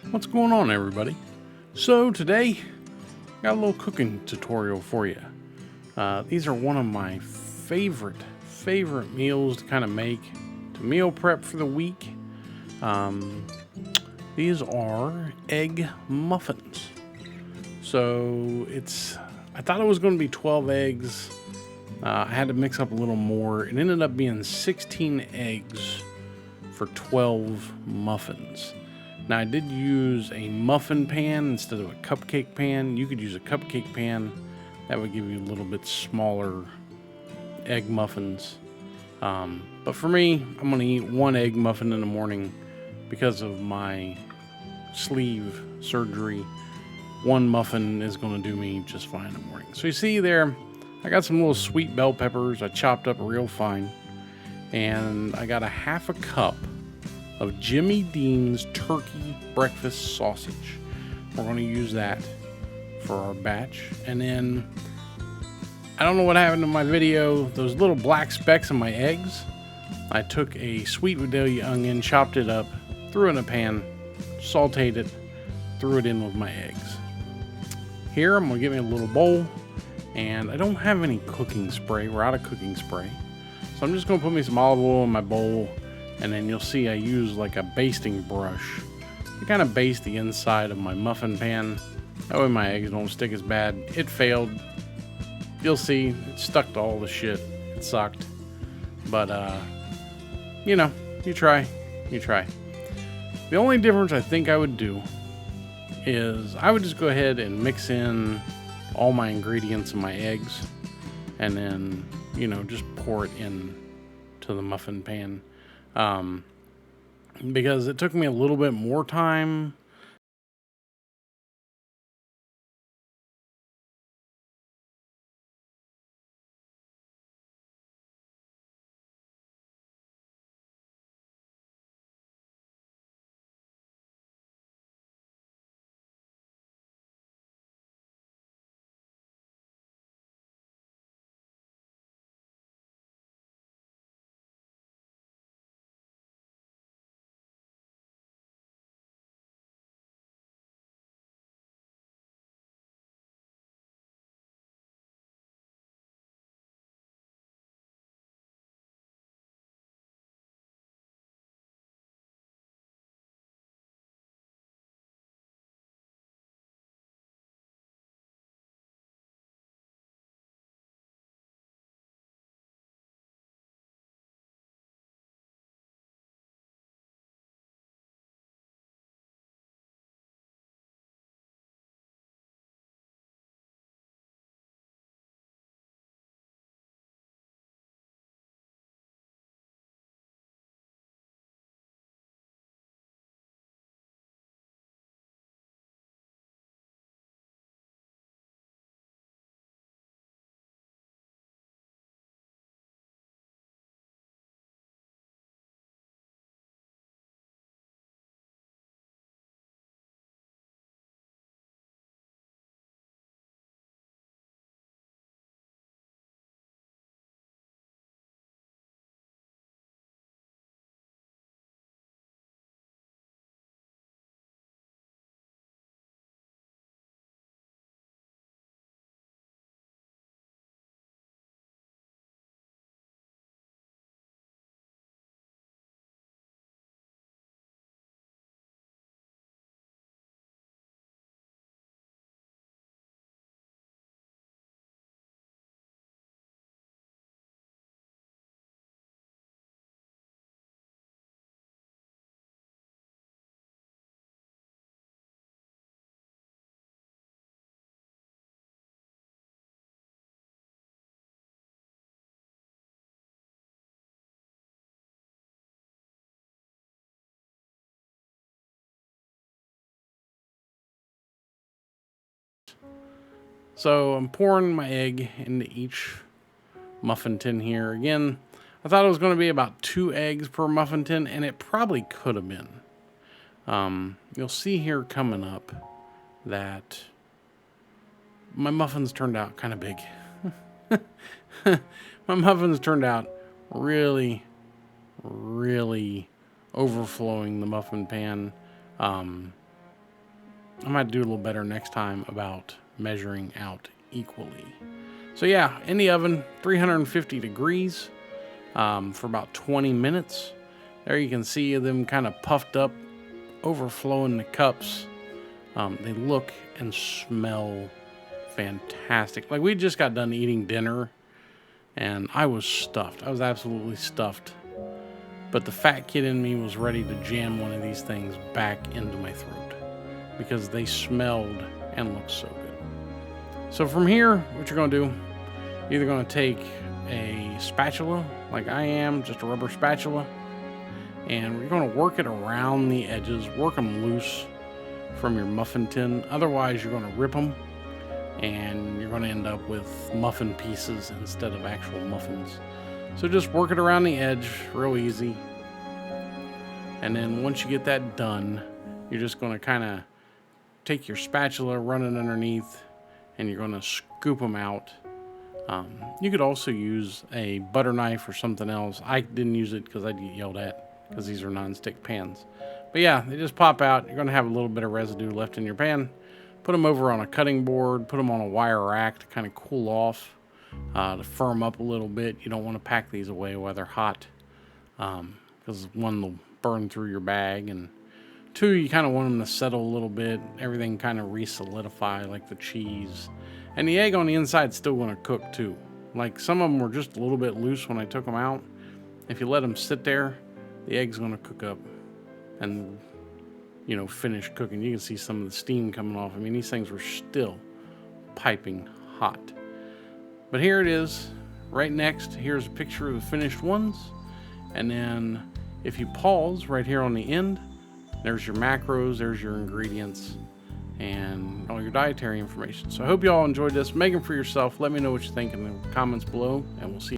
What's going on, everybody? So today, got a little cooking tutorial for you. These are one of my favorite meals to kind of make to meal prep for the week. Um, these are egg muffins. So I thought it was going to be 12 eggs. I had to mix up a little more. It ended up being 16 eggs for 12 muffins. Now, I did use a muffin pan instead of a cupcake pan. You could use a cupcake pan. That would give you a little bit smaller egg muffins. But for me, I'm going to eat one egg muffin in the morning because of my sleeve surgery. One muffin is going to do me just fine in the morning. So you see there, I got some little sweet bell peppers I chopped up real fine. And I got a half a cup of Jimmy Dean's turkey breakfast sausage. We're going to use that for our batch. And then, I don't know what happened in my video, those little black specks in my eggs. I took a sweet Vidalia onion, chopped it up, threw it in a pan, sauteed it, threw it in with my eggs. Here, I'm going to get me a little bowl. And I don't have any cooking spray. We're out of cooking spray. So I'm just going to put me some olive oil in my bowl. And then you'll see I use like a basting brush to kind of baste the inside of my muffin pan. That way my eggs don't stick as bad. It failed. You'll see, it stuck to all the shit. It sucked. But, you know, you try. The only difference I think I would do is I would just go ahead and mix in all my ingredients in my eggs. And then, you know, just pour it in to the muffin pan. Because it took me a little bit more time. So I'm pouring my egg into each muffin tin here. Again, I thought it was going to be about 2 eggs per muffin tin, and it probably could have been. You'll see here coming up that my muffins turned out kind of big. My muffins turned out really overflowing the muffin pan. I might do a little better next time about measuring out equally. So yeah, in the oven, 350 degrees for about 20 minutes. There you can see them kind of puffed up, overflowing the cups. They look and smell fantastic. Like, we just got done eating dinner and I was stuffed. I was absolutely stuffed. But the fat kid in me was ready to jam one of these things back into my throat because they smelled and looked so good. So from here, what you're going to do, you're either going to take a spatula, like I am, just a rubber spatula, and you're going to work it around the edges, work them loose from your muffin tin. Otherwise, you're going to rip them, and you're going to end up with muffin pieces instead of actual muffins. So just work it around the edge, real easy. And then once you get that done, you're just going to kind of take your spatula, run it underneath, and you're going to scoop them out. You could also use a butter knife or something else. I didn't use it because I'd get yelled at because these are non-stick pans. But yeah, they just pop out. You're going to have a little bit of residue left in your pan. Put them over on a cutting board, put them on a wire rack to kind of cool off, to firm up a little bit. You don't want to pack these away while they're hot, because one, they'll burn through your bag, and two, you kind of want them to settle a little bit, everything kind of re-solidify, like the cheese. And the egg on the inside is still going to cook too. Like, some of them were just a little bit loose when I took them out. If you let them sit there, the egg's going to cook up and, you know, finish cooking. You can see some of the steam coming off. I mean, these things were still piping hot. But here it is, right next. Here's a picture of the finished ones. And then if you pause right here on the end, there's your macros, there's your ingredients, and all your dietary information. So I hope you all enjoyed this. Make them for yourself. Let me know what you think in the comments below, and we'll see you.